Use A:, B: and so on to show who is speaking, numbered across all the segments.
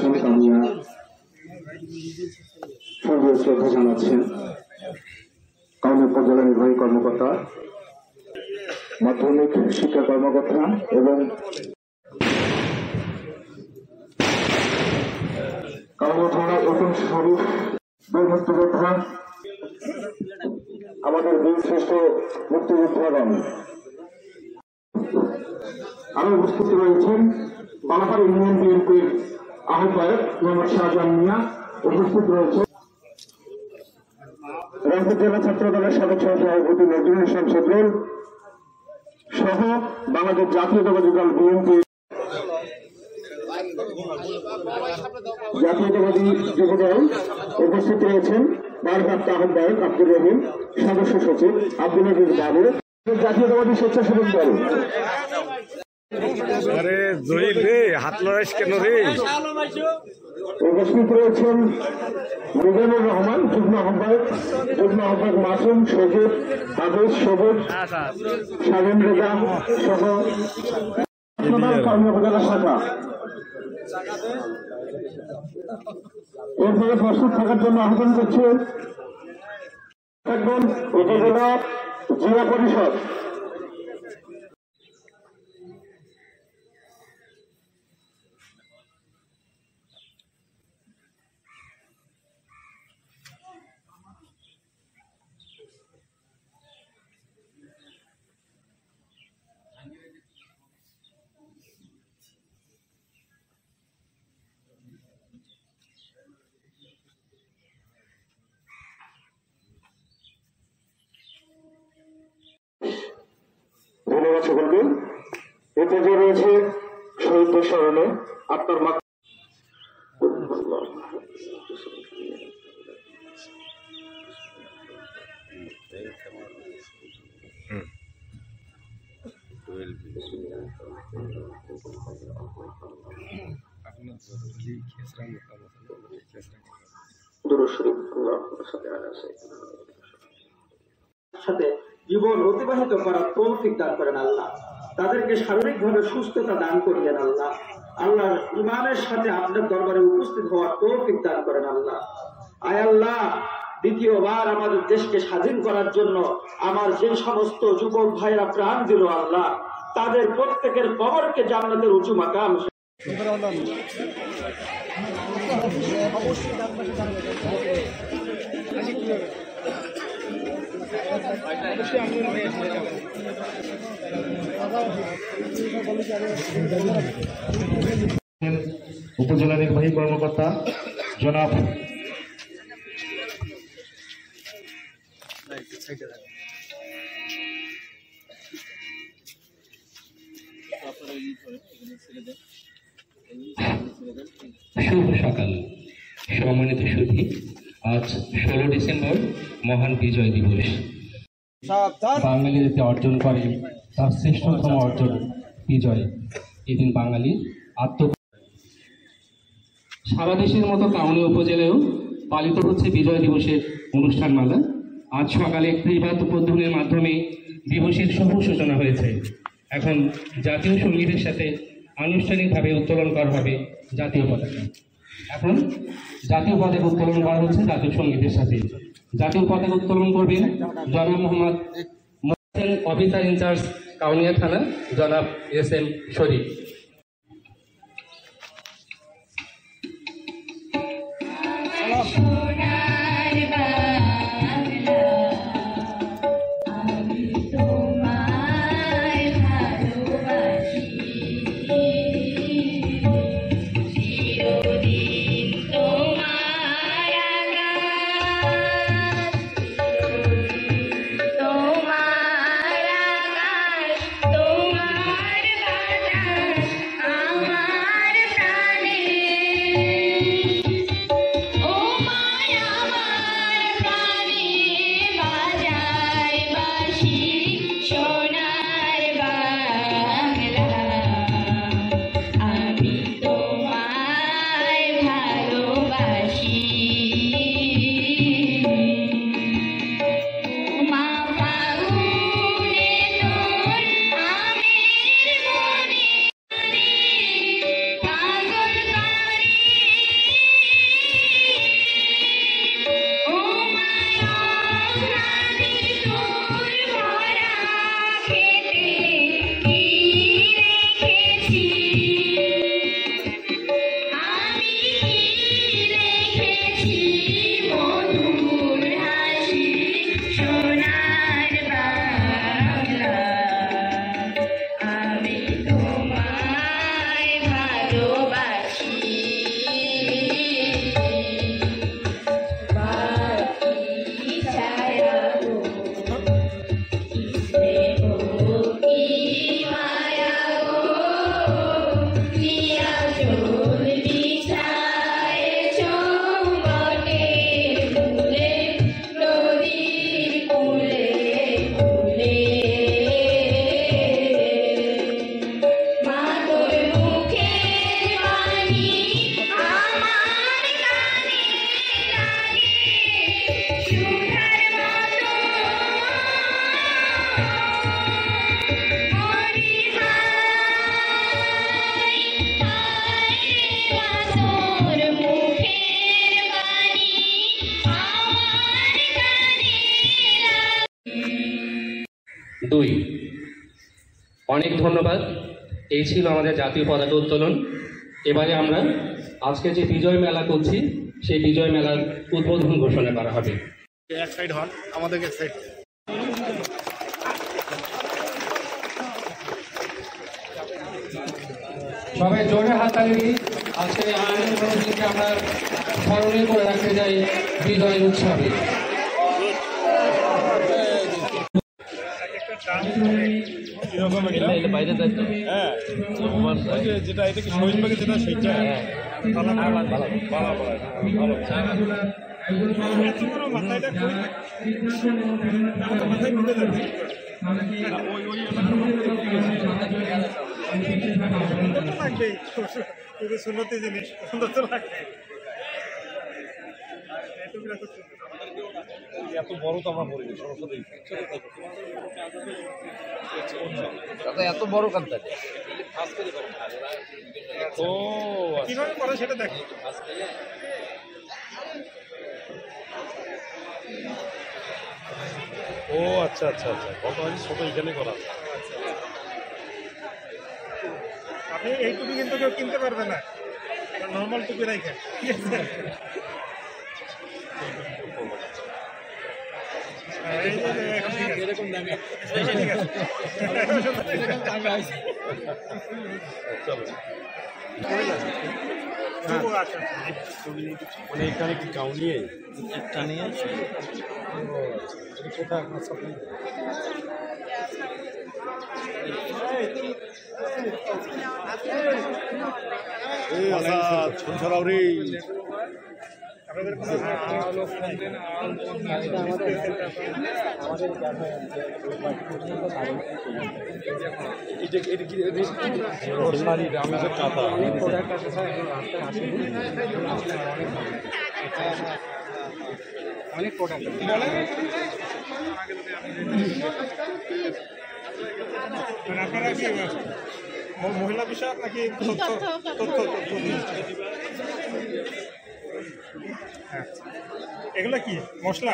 A: করেছেন কামিয়া সর্বোচ্চ শ্রদ্ধা জানাচ্ছেন কাউনিয়া উপজেলা নির্বাহী কর্মকর্তা, মাধ্যমিক শিক্ষা কর্মকর্তা এবং কাউনিয়া থানা নতুন শরীফ বীর মুক্তিযোদ্ধা, আমাদের বীর শ্রেষ্ঠ মুক্তিযোদ্ধাগণ। আরো উপস্থিত রয়েছেন বালাপাড়া ইউনিয়ন বিএনপির আহ্বায়ক মোহাম্মদ শাহজাহান মিয়া, উপস্থিত রয়েছে রংপুর জেলা ছাত্র দলের সদস্য সভাপতি নজরুল ইসলাম সদরুল সহ বাংলাদেশ জাতীয়তাবাদী দল বিএনপি, জাতীয়তাবাদী যুবদল উপস্থিত রয়েছেন ভারপ্রাপ্ত আহ্বায়ক আব্দুর রহিম, সদস্য সচিব আব্দুল আজিজ বাবু, জাতীয়তাবাদী স্বেচ্ছাসেবক দল।
B: আরে জহির রে, হাত লড়াইস কেন রে?
A: উপস্থিত রয়েছেন মিজানুর রহমান, যুগ্ম আহ্বায়ক মাসুম, সজীব, হাফিজ, সবুজ, শালীন রেজা সহ কাউনিয়া উপজেলা শাখা। এরপরে প্রস্তুত থাকার জন্য আহ্বান করছে থাকবেন উপজেলা জেলা পরিষদ। ধন্যবাদ সকলকে। এ পর্যায়ে রয়েছে শহীদদের স্মরণে আপনার মা
C: সাথে জীবন অতিবাহিত করার তৌফিক দান করেন আল্লাহ। তাদেরকে শারীরিকভাবে সুস্থতা দান করিলেন আল্লাহ। আল্লাহর ইমানের সাথে আপনার দরবারে উপস্থিত হওয়ার তৌফিক দান করেন আল্লাহ। আয় আল্লাহ, দ্বিতীয়বার আমাদের দেশকে স্বাধীন করার জন্য আমার যে সমস্ত যুবক ভাইরা প্রাণ দিল আল্লাহ, তাদের প্রত্যেকের কবরকে জান্নাতের উঁচু মাকাম
A: উপজেলা নির্বাহী কর্মকর্তা জনাব
D: শুভ সকাল সম্মানিত সুধী। আজ 16 ডিসেম্বর মহান বিজয় দিবস। বাঙালি যাতে অর্জন করে তার শ্রেষ্ঠতম অর্জন বিজয়। এদিন বাঙালির সারা দেশের মতো কাউনিয়া উপজেলায়ও পালিত হচ্ছে বিজয় দিবসের অনুষ্ঠানমালা। আজ সকালে একটি বৃহৎ উদ্বোধনের মাধ্যমে দিবসের শুভ সূচনা হয়েছে। এখন জাতীয় সঙ্গীতের সাথে আনুষ্ঠানিকভাবে উত্তোলন করা হবে জাতীয় পতাকা। এখন জাতীয় পতাকা উত্তোলন করা হচ্ছে জাতীয় সঙ্গীতের সাথে। জাতীয় পতাকা উত্তোলন করবেন জনাব মোহাম্মদ অফিসার ইনচার্জ কাউনিয়া থানা জনাব SM শরীফ। 2। অনেক ধন্যবাদ। এই ছিল আমাদের জাতীয় পতাকা উত্তোলন। এবারে আমরা আজকে যে বিজয় মেলা করছি সেই বিজয় মেলার উদ্বোধন ঘোষণা করা হবে।
B: এক সাইড হন, আমাদের এক সাইড।
D: সবাই জোরে হাততালি দিই। আজকে আনন্দের দিনকে আমরা স্মরণীয় করে রাখতে চাই বিজয়ের উৎসবে।
B: যেটা এটা কি শহীদ বাগে যেটা সেইটা সুন্নতি জিনিস সুন্দর তো লাগবে। এত বড় তো আমরা পড়িনি, সরস্বতী এত বড় কাজ থাকে। ও কিভাবে করে সেটা দেখো। ও আচ্ছা আচ্ছা আচ্ছা, কত আছে ছোট এখানে করা। আপনি এই টুপি কিন্তু কেউ কিনতে পারবে না, নর্মাল টুপি রাখেন, ঠিক আছে? এরকম দামি মানে এখানে কি গাউন নিয়ে একটা নিয়ে কোথায় আপনার সাথে ছড়াও রে। অনেক প্রোডাক্ট আপনারা কি মহিলা বিষয়ক নাকি তথ্য? এগুলো কি মশলা?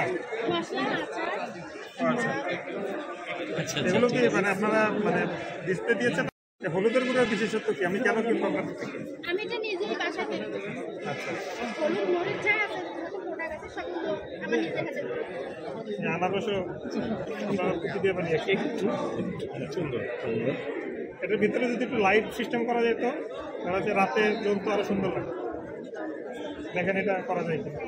B: আচ্ছা, এগুলো কি মানে আপনারা মানে ডিসপ্লে দিয়েছেন? হলুদের গুঁড়ার বিশেষত্ব কি? আমি কেন কিনবো আপনাদের থেকে?
E: আমি এটা নিজেই বাসাতে।
B: আচ্ছা,
E: হলুদ মরিচ যা আছে প্রোডাক্ট আছে সবগুলো আমার নিজের কাছে।
B: আনারসও আপনারা কুচি দিয়ে বানিয়েছি। সুন্দর। এটার ভিতরে যদি একটু লাইট সিস্টেম করা যেত তাহলে যে রাতে জ্বলতো আরো সুন্দর লাগে। দেখেন এটা করা যায় কিনা।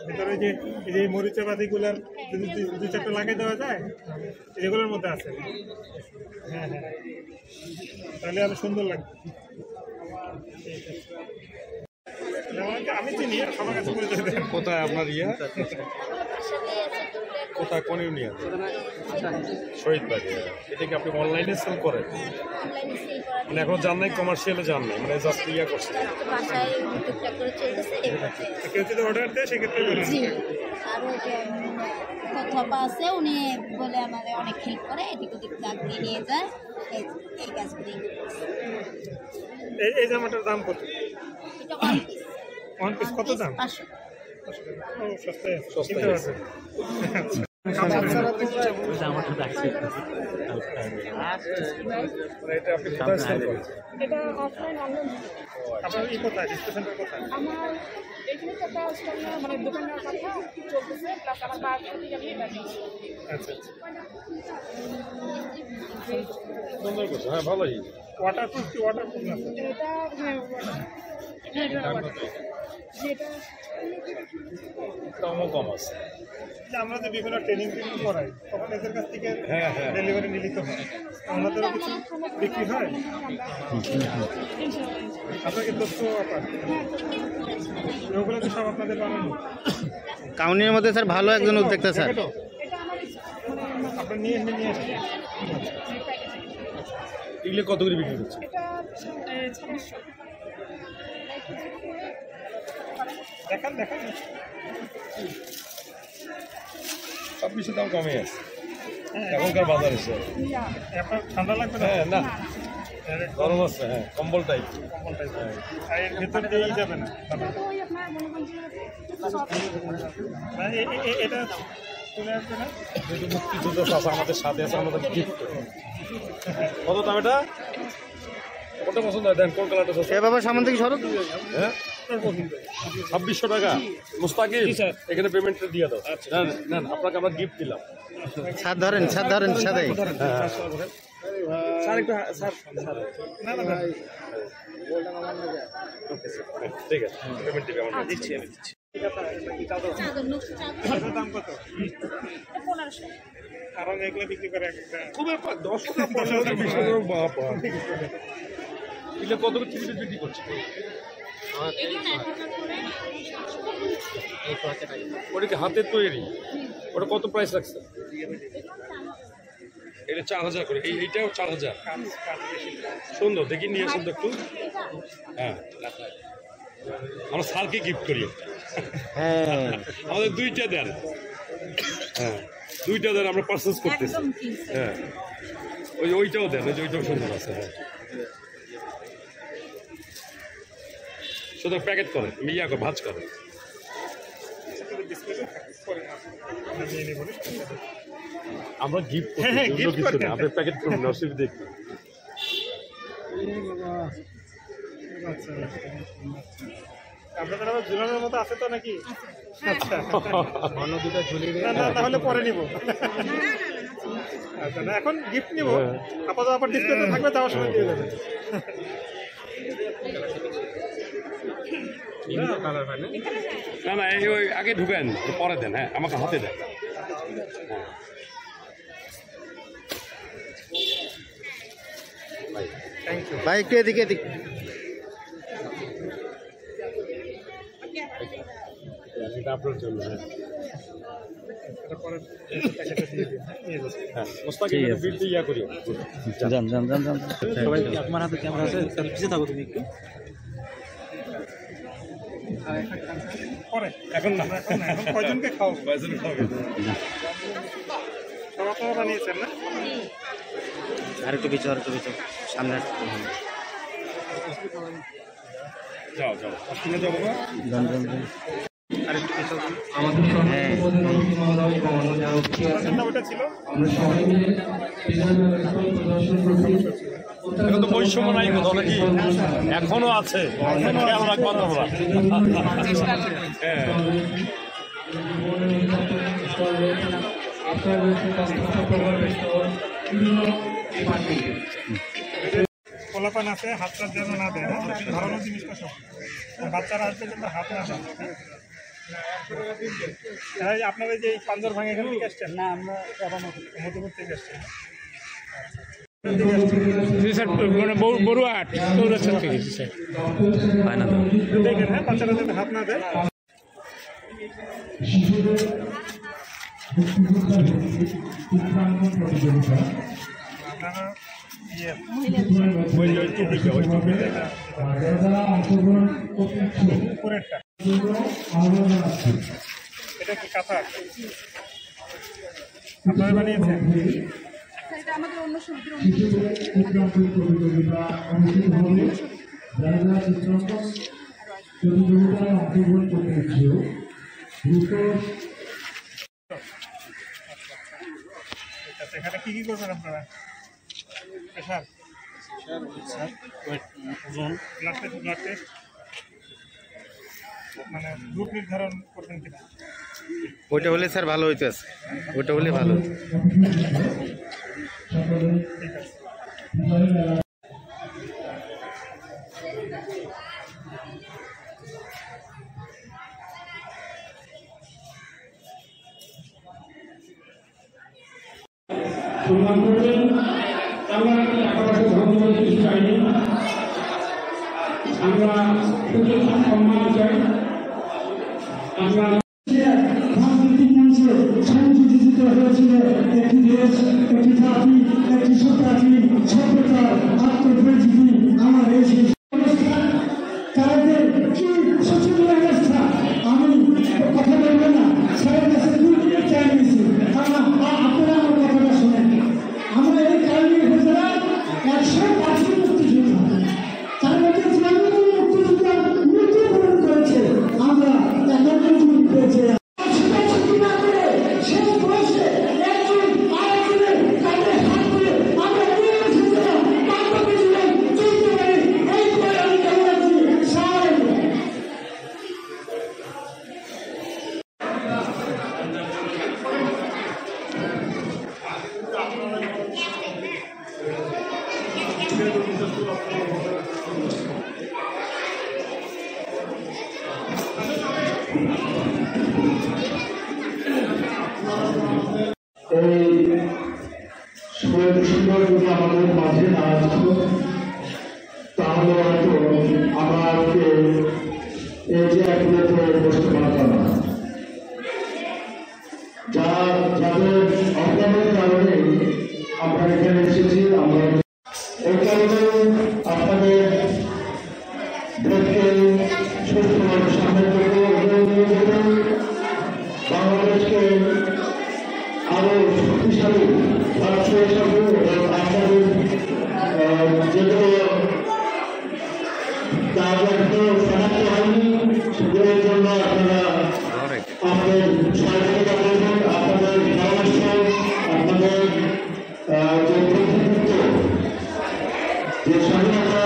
B: ভিতরে যে এই যে মরিচা বাতিগুলার যদি দু চারটা লাগিয়ে দেওয়া যায়, এগুলোর মধ্যে আছে। হ্যাঁ হ্যাঁ, তাহলে আরো সুন্দর লাগবে। আমি চিনি, সবার কাছে পরিচয় দেন। কোথায় আপনার ইয়া? কোথায় কোন ইউনিয়ন? শহীদ বাগে। এটা কি আপনি অনলাইনে সেল করেন?
E: অনলাইনে সেল করা
B: মানে এখন জান নাই, কমার্শিয়ালে যান নাই, মানে জাস্ট ইয়া করছেন?
E: বাসায় টুকটাক করে চলতেছে এভাবে।
B: কেউ যদি অর্ডার দেয় সেক্ষেত্রে বলুন।
E: জি, আর ওই যে কথপা আছে, উনি বলে আমাদের অনেক হেল্প করে, এদিক ওদিক দাগ দিয়ে নিয়ে যায়, এই কাজগুলি।
B: এই জামাটার দাম কত?
E: এটা ওয়ান পিস।
B: ওয়ান পিস কত দাম?
E: 500।
B: ও সস্তায় সস্তায় আছে। এটা আপনি কোথায় সেল করেন?
E: এটা অফলাইন অনলাইন।
B: আপনার এই কোথায়? ডিস্ট্রিবিউশনটা কোথায়?
E: আমার এখানে তো একটা স্টল মানে দোকানের কথা চলতেছে, প্লাস আমার বাড়িতে আমি বানিয়েছি।
B: আচ্ছা আচ্ছা, সুন্দর করছে। হ্যাঁ ভালোই। ওয়াটারপ্রুফ কি? ওয়াটারপ্রুফ না
E: এটা হ্যাঁ যেটা
B: দামও কম আছে। আমরা যে বিভিন্ন ট্রেনিং করাই তখন এদের কাছ থেকে ডেলিভারি নিয়ে নিতে হয়, আমাদেরও কিছু বিক্রি হয়। আপনাকে তথ্য ওগুলো তো সব আপনাদের বানানো।
F: কাউনির মধ্যে স্যার ভালো একজন উদ্যোক্তা স্যার।
B: আপনার নিয়ে আসেন। এগুলো কত করে বিক্রি করছে? দেখান দেখান, সব কিছু দাম কমে আছে এখনকার বাজারে। আপনার ঠান্ডা লাগবে না? হ্যাঁ না, গরম আছে। হ্যাঁ কম্বল টাইপ, কম্বল টাইপ। এর ভেতর দিয়েই যাবে না। এটা চলে আসবে না?
G: যেহেতু মুক্তিযোদ্ধা চাচা আমাদের সাথে আছে, আমাদের গিফট কত দাম এটা? কোনটা পছন্দ হয় দেন, কোন কালারটা
F: এ বাবা সামনে থেকে সরো।
G: হ্যাঁ 2600 টাকা মুস্তাকিম, এখানে পেমেন্টটা দিয়ে দাও। না আপনাকে আমরা গিফট দিলাম।
F: ছাদ ধরেন সাথে।
G: স্যার একটু স্যার
B: না না না
G: ঠিক আছে, পেমেন্ট দিবে আমরা দিচ্ছি।
E: চাদর নকশি চাদর
B: এটার দাম কত?
E: 1500
B: কারণ এগুলো বিক্রি করে একটা
G: খুব 10 টাকা 15 টাকা 20 টাকা বাবা। এটা কত করে টিকিট বিক্রি করছে?
E: এগুলো 1000 করে
G: ওটা কি হাতের তৈরি? ওটা কত প্রাইস রাখছে? এটা 4000 করে, এইটাও 4000। সুন্দর, দেখি নিয়ে আসুন তো একটু। হ্যাঁ আমরা স্যারকে গিফট করি।
F: হ্যাঁ
G: আমাদের 2টা দেন। হ্যাঁ 2টা দেন, আমরা পারচেস করতেছি। হ্যাঁ ওইটাও দেন, ওইটাও সুন্দর আছে। হ্যাঁ শুধু প্যাকেট করে ইয়া করে ভাজ করে। আমরা গিফট
B: হ্যাঁ, gift করতে।
G: আপনি প্যাকেট করুন, অসুবিধা কি?
B: আপনাদের আবার ঝুলানোর মতো আছে তো নাকি? আচ্ছা অন্য দুটো ঝুলিয়ে না তাহলে পরে নিব। আচ্ছা না এখন গিফট নিব, আপাতত আবার ডিসপ্লেতে থাকবে, যাওয়ার সময় দিয়ে দেবে।
G: না এই ওই আগে ঢুকেন, পরে দেন। হ্যাঁ আমাকে হাতে দেন।
F: ভাই একটু এদিকে।
G: আপনার জন্য
B: পরে প্যাকেটে দিয়ে দিন, নিয়ে যাবেন।
G: হ্যাঁ মোস্তাকিম বিল দিয়ে ইয়া করিও।
F: যান
H: সবাই তোমার হাতে ক্যামেরা আছে, তাহলে পিছিয়ে থাকো তুমি একটু।
B: পরে
G: এখন না,
B: এখন কয়জনকে খাও?
G: কয়জন খাবে?
B: সব আপনারা বানিয়েছেন না?
F: আর একটু পিছু সামনে
G: যাও শুনে যাবো না।
D: আমাদের সম্মানিত প্রধান অতিথি মহোদয় এবং অন্য যারা অতিথি আছেন,
B: ওটা ছিল
D: আমরা সবাই মিলে বিজয় প্রদর্শন করছি।
G: এখন তো বৈষম্য নাই কোথাও নাকি? এখনো আছে, খেয়াল রাখবো তোমরা। হ্যাঁ
B: পোলাপান আছে, হাতটা যেন না দেয়, ধরানো জিনিসটা সব। বাচ্চারা আসবে কিন্তু হাত না দেয়। আপনারা যে পাঞ্জর ভাঙে এখান থেকে আসছেন? না আমরা মধুপুর থেকে আসছেন। বড়ুয়াট থেকে দেখেন, হ্যাঁ বাচ্চারা যাতে হাত না দেয়। আপনারা উপরেরটা এটা কি কাঁথা আপনারা বানিয়েছেন?
E: এটা আমাদের অন্য সমুদ্র
B: এখানে কি করবেন আপনারা? প্রেশার,
H: ওজন,
B: ব্লাড টেস্ট মানে গ্রুপ নির্ধারণ করবেন কিনা?
F: ওইটা হলে স্যার ভালো হইতেছে, ওইটা হলে ভালো।
B: ঠিক আছে।
I: আমরা সম্মান চাই। আমরা রাজনৈতিক মঞ্চে সংযোজিত হয়েছিল একটি দেশ, একটি জাতি, একটি সভ্যতার আত্মপরিচিতি। আমার এই তাদের কি সচেতন অবস্থা, আমি কথা বলবো না, স্যারের কাছে 2 মিনিট টাইম নিয়েছি। আপনারা আমার কথাটা শোনেন। আমরা এই কারণে উপজেলা 105টি মুক্তিযোদ্ধা, তার মধ্যে 94 মুক্তিযোদ্ধা মৃত্যুবরণ করেছে। আমরা 91টি এই সুন্দর যদি আমাদের মাঝে না আসতো তাহলে হয়তো আমাকে এই যে একগুলোতে বসতে পারতাম না। যাদের অজ্ঞানের কারণে আমরা এখানে এসেছি, আমরা এই কারণে আপনাদের দেশকে সুস্থভাবে সামনে করবো, বাংলাদেশকে আরো শক্তিশালী রাষ্ট্র হিসাবে আপনাদের যেগুলো কাজ এখনো শনাক্ত হয়নি সেগুলোর জন্য আপনারা আপনাদের সহযোগিতা করবেন, আপনাদের পরামর্শ, আপনাদের যে প্রতিনিধিত্ব, যে স্বাধীনতা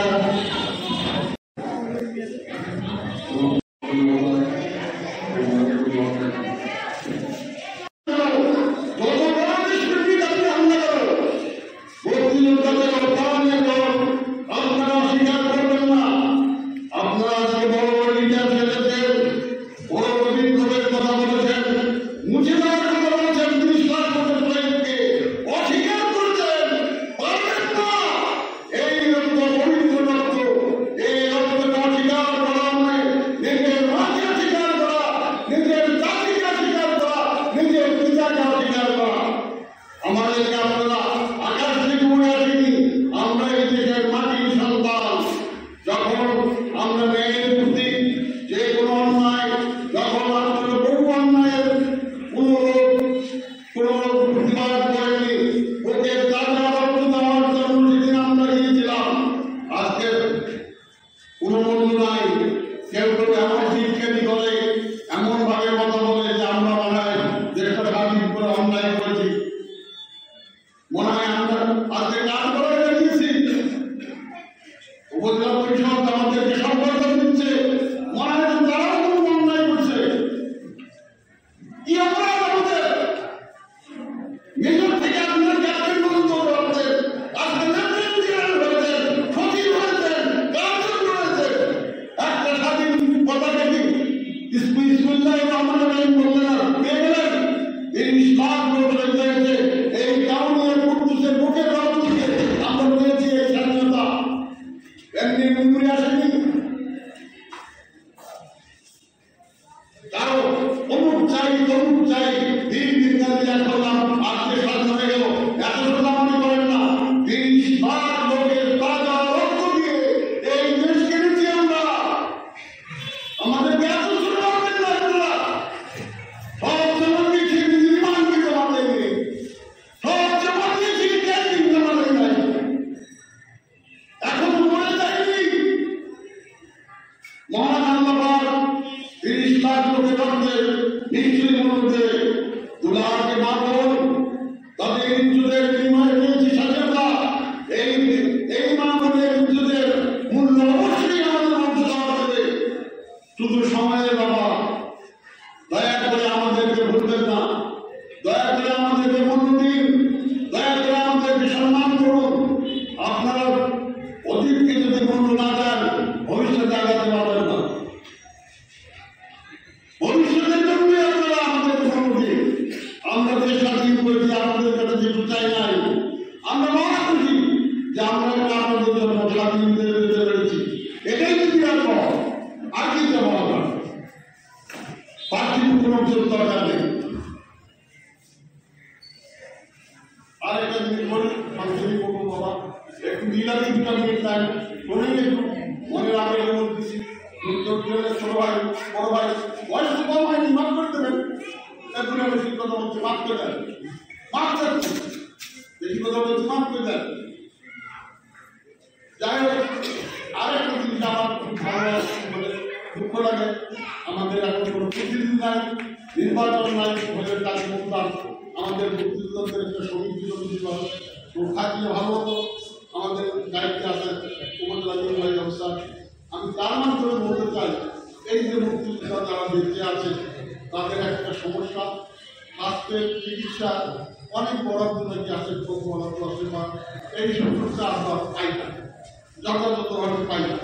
J: যথাযথভাবে পাই না।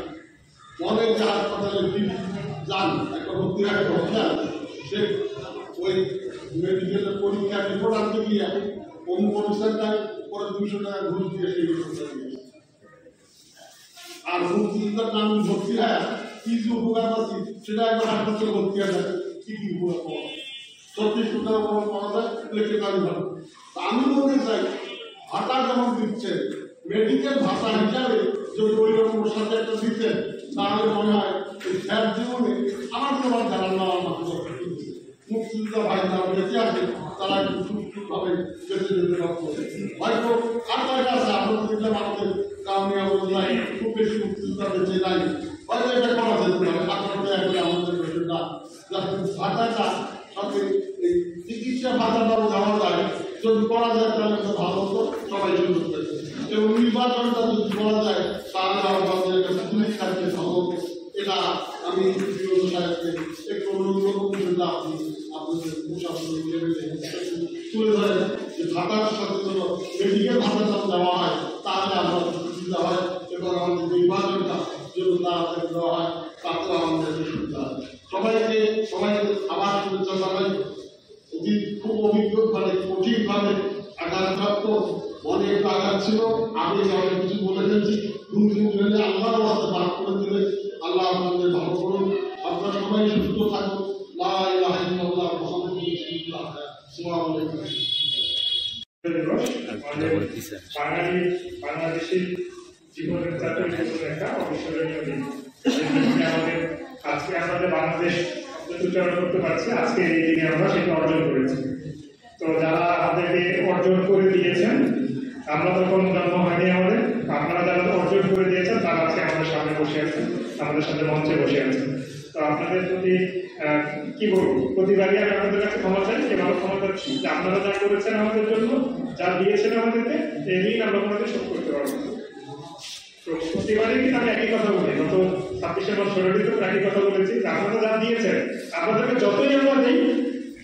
J: অনেক হাসপাতালে যান একটা ভর্তি হয় হসপিটাল, সে ওই মেডিকেলের পরীক্ষা রিপোর্ট আনতে গিয়ে অমুক অফিসারটায় পরে 200 টাকা ঘুষ দিয়ে সেই রিপোর্টটা দিয়ে, আর মুক্তিযোদ্ধার নাম ভর্তি হয় কি যে উপকার পাচ্ছি সেটা একবার হাসপাতালে ভর্তি হয়ে যায়, কি কি উপকার পাওয়া 36 টাকা পাওয়া যায়, লেখে কাজ ভালো। আমি বলতে চাই ভাতা যেমন দিচ্ছেন মেডিকেল ভাতা হিসাবে যদি ওই রকম সাথে একটা দিতেন তাহলে মনে হয় এই স্যার জীবনে আমার তোমার জানান না মুক্তিযোদ্ধা ভাই যারা বেঁচে আছে তারা একটু সুস্থভাবে বেঁচে যেতে পারতো। হয়তো আর কয়েকটা আছে আমরা দেখলাম আমাদের কারণে অবস্থায় খুব বেশি মুক্তিযোদ্ধা বেঁচে নাই, হয়তো এটা করা যেতে পারে আপনারা এখন আমাদের বেশিটা ভাতাটা সাথে এই চিকিৎসা ভাতাটাও দেওয়া যায়, যদি করা যায় তাহলে তো ভালো হতো, সবাই সুযোগ পেত। এবং নির্বাচনটা যদি করা যায় তাহলে আমাদের কাছে পুলিশ থাকলে ভালো হতো। এটা আমি সাহেবকে একটু অনুরোধ করছিলাম আপনি আপনাদের প্রশাসনিক লেভেলে তুলে ধরেন যে ভাতার সাথে যদি মেডিকেল ভাতাটা দেওয়া হয় তাহলে আমরা সুবিধা হয় এবং আমাদের নির্বাচনটা যদি তাড়াতাড়ি দেওয়া হয় তাতে আমাদের সুবিধা হয়। সবাইকে আবার শুভেচ্ছা জানাই। খুব অভিজ্ঞ মানে কঠিনভাবে আঘাতপ্রাপ্ত অনেক আঘাত ছিল, আমি অনেক কিছু বলে ফেলছি, আল্লাহর রাস্তা বাদ করে দিলে আল্লাহ আপনাদের ভালো করুন, আপনারা সবাই সুস্থ থাকুন। লা ইলাহা ইল্লাল্লাহ মুহাম্মাদুর রাসূলুল্লাহ। আসসালামু আলাইকুম।
B: বাংলাদেশের জীবনের একটা অবিস্মরণীয় দিন। আজকে আমাদের বাংলাদেশ উচ্চারণ করতে পারছি, আজকে এই দিনে আমরা সেটা অর্জন করেছি। তো যারা আমাদেরকে অর্জন করে দিয়েছেন, আমরা তখন জন্ম হয়নি আমাদের, আপনারা যারা অর্জন করে দিয়েছেন তারা আজকে আমাদের সামনে বসে আছেন, আমাদের সাথে মঞ্চে বসে আছেন। তো আপনাদের প্রতি কি বলবো, প্রতিবারই আমি আপনাদের কাছে ক্ষমা চাই, এভাবে ক্ষমা চাচ্ছি যে আপনারা যা করেছেন আমাদের জন্য, যা দিয়েছেন আমাদেরকে, এই ঋণ আমরা আপনাদের শোধ করতে পারবো। তো প্রতিবারই কিন্তু আমি একই কথা বলি, গত 26 বছরের ভিতরে একই কথা বলেছি যে আপনারা যা দিয়েছেন আপনাদেরকে যতই আমরা দিই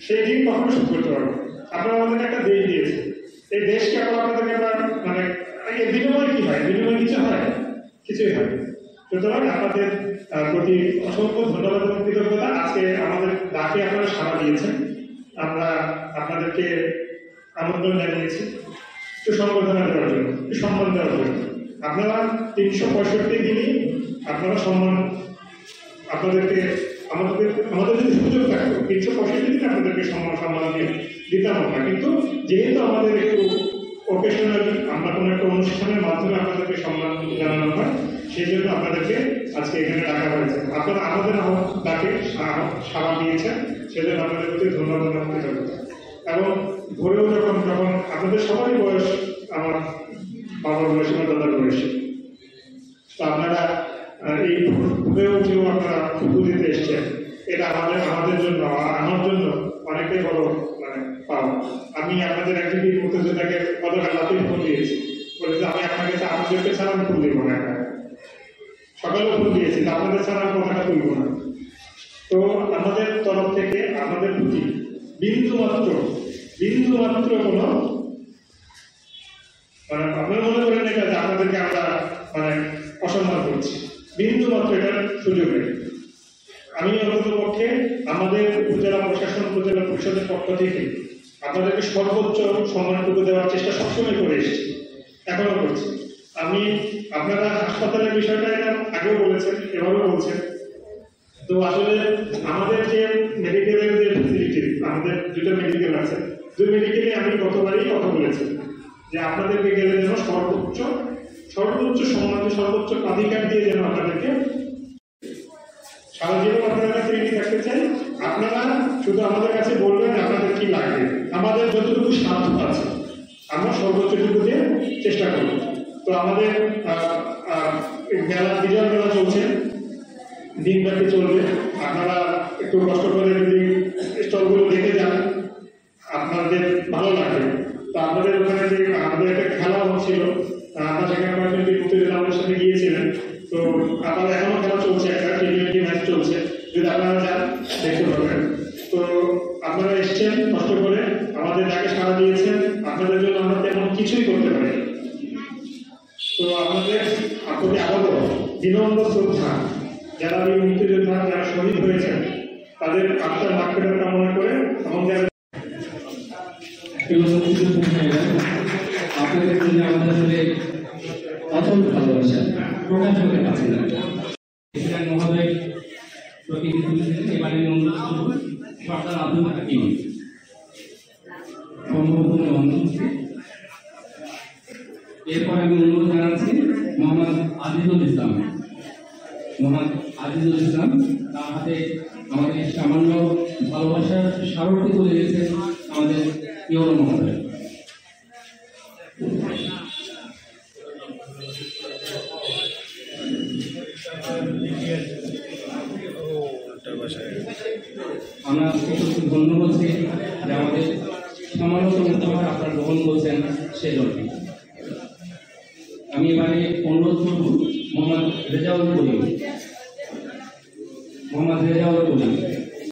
B: সেই ঋণ কখনো শোধ করতে পারবো। আপনারা আমাদেরকে একটা দেশ দিয়েছেন, এই দেশকে আবার আপনাদেরকে আমরা মানে এর বিনিময় কি হয়, বিনিময় কিছু হয়, কিছুই হয়। সুতরাং আপনাদের প্রতি অসংখ্য ধন্যবাদ এবং কৃতজ্ঞতা। আজকে আমাদের ডাকে আপনারা সাড়া দিয়েছেন, আমরা আপনাদেরকে আমন্ত্রণ জানিয়েছি একটু সম্বর্ধনা দেওয়ার জন্য, একটু সম্মান দেওয়ার জন্য। আপনারা 365 দিনই আপনারা সম্মান, আপনাদেরকে আমাদের যদি সুযোগ থাকতো 365 দিন আপনাদেরকে সম্মান দিতাম আমরা, কিন্তু যেহেতু আমাদের একটু অকেশনালি আমরা কোনো একটা অনুষ্ঠানের মাধ্যমে আপনাদেরকে সম্মান জানানো হয়, সেই জন্য আপনাদেরকে আজকে এখানে ডাকা হয়েছে। আপনারা আমাদের ডাকে সাড়া দিয়েছেন, সেজন্য আপনাদের প্রতি ধন্যবাদ এবং কৃতজ্ঞতা। এবং ভোরেও যখন আপনাদের সবারই বয়স আমার বাবার বয়স বা দাদার বয়স, তো আপনারা এই ভোরে উঠেও আপনারা ফুটু দিতে এসছেন, এটা আমাদের জন্য, আমার জন্য অনেকটাই বড় মানে পাওয়া। আমি আপনাদের একজন মুক্তিযোদ্ধাকে গতকাল রাতেই ফোন দিয়েছি, বলেছি আমি আপনাদেরকে ছাড়া আমি ফুল দেবো না, সকালেও ফোন দিয়েছি আপনাদের ছাড়া আমি কথাটা তুলবো না। তো আমাদের তরফ থেকে আমাদের প্রতি বিন্দু মাত্র কোনো মানে আপনারা মনে করেন এটা যে আপনাদেরকে আমরা মানে অসম্মান করছি, বিন্দু মাত্র এটার সুযোগ নেই। আমি অন্তত পক্ষে আমাদের উপজেলা প্রশাসন, উপজেলা পরিষদের পক্ষ থেকে আপনাদেরকে সর্বোচ্চ সম্মানটুকু দেওয়ার চেষ্টা সবসময় করে এসেছি, এখনো করছি। আপনারা হাসপাতালের বিষয়টা এটা আগেও বলেছেন, এভাবে বলছেন। তো আসলে আমাদের যে মেডিকেলের যে ফেসিলিটি, আমাদের দুটো মেডিকেল আছে, দুই মেডিকেলে আমি গতবারই কথা বলেছি যে আপনাদেরকে গেলে যেন সর্বোচ্চ সম্মান, সর্বোচ্চ অধিকার দিয়ে যেন আপনাদেরকে সারা জীবন আপনাদের কাছে ঋণী থাকতে চাই। আপনারা শুধু আমাদের কাছে বলবেন আপনাদের কি লাগবে, আমাদের যতটুকু সাধ্য আছে আমরা সর্বোচ্চটুকু দিয়ে চেষ্টা করব। তো আমাদের মেলা, বিজয় মেলা চলছে, দিনব্যাপী চলবে। আপনারা একটু কষ্ট করে যদি স্টলগুলো দেখে যান আপনাদের ভালো লাগবে। তো আপনাদের ওখানে যে আমাদের একটা খেলা হচ্ছিল, আমরা সেখানে কয়েকজন মুক্তিযোদ্ধা আমাদের সাথে গিয়েছিলেন। তো আপনারা এখনো খেলা চলছে, একটা T20 ম্যাচ চলছে, যদি আপনারা যান দেখতে পাবেন। তো আপনারা এসছেন কষ্ট করে, আমাদের যাকে সাড়া দিয়েছেন, আপনাদের জন্য আমরা তেমন কিছুই করতে পারি। তো আপনাদের প্রতি আবারও বিনম্র শ্রদ্ধা, যারা মুক্তিযোদ্ধা, যারা শহীদ হয়ে করেছেন তাদের আত্মার মাগফিরাত কামনা করে আমাদের
D: আপনাদের জন্য আমাদের আসলে অচল ভালোবাসা প্রকাশ করতে পারছি না। প্রেসিডেন্ট মহোদয় প্রতিনিধি তুলেছিলেন। এবারে অনুরোধ করব সরকার আব্দুল হাকিম সম্ভবত অনুষ্ঠিত। এরপর আমি অনুরোধ জানাচ্ছি মোহাম্মদ আজিজুল ইসলাম। মোহাম্মদ আজিজুল ইসলাম তার হাতে আমাদের সামান্য ভালোবাসার স্মারকটি তুলে দিয়েছেন আমাদের ইউরো মহোদয়। আমরা ধন্য বলছি যে আমাদের সামান্যতম উপহার আপনারা গ্রহণ করছেন সেজন্য। আমি এবারে অনুরোধ করব মোহাম্মদ রেজাউল করিম।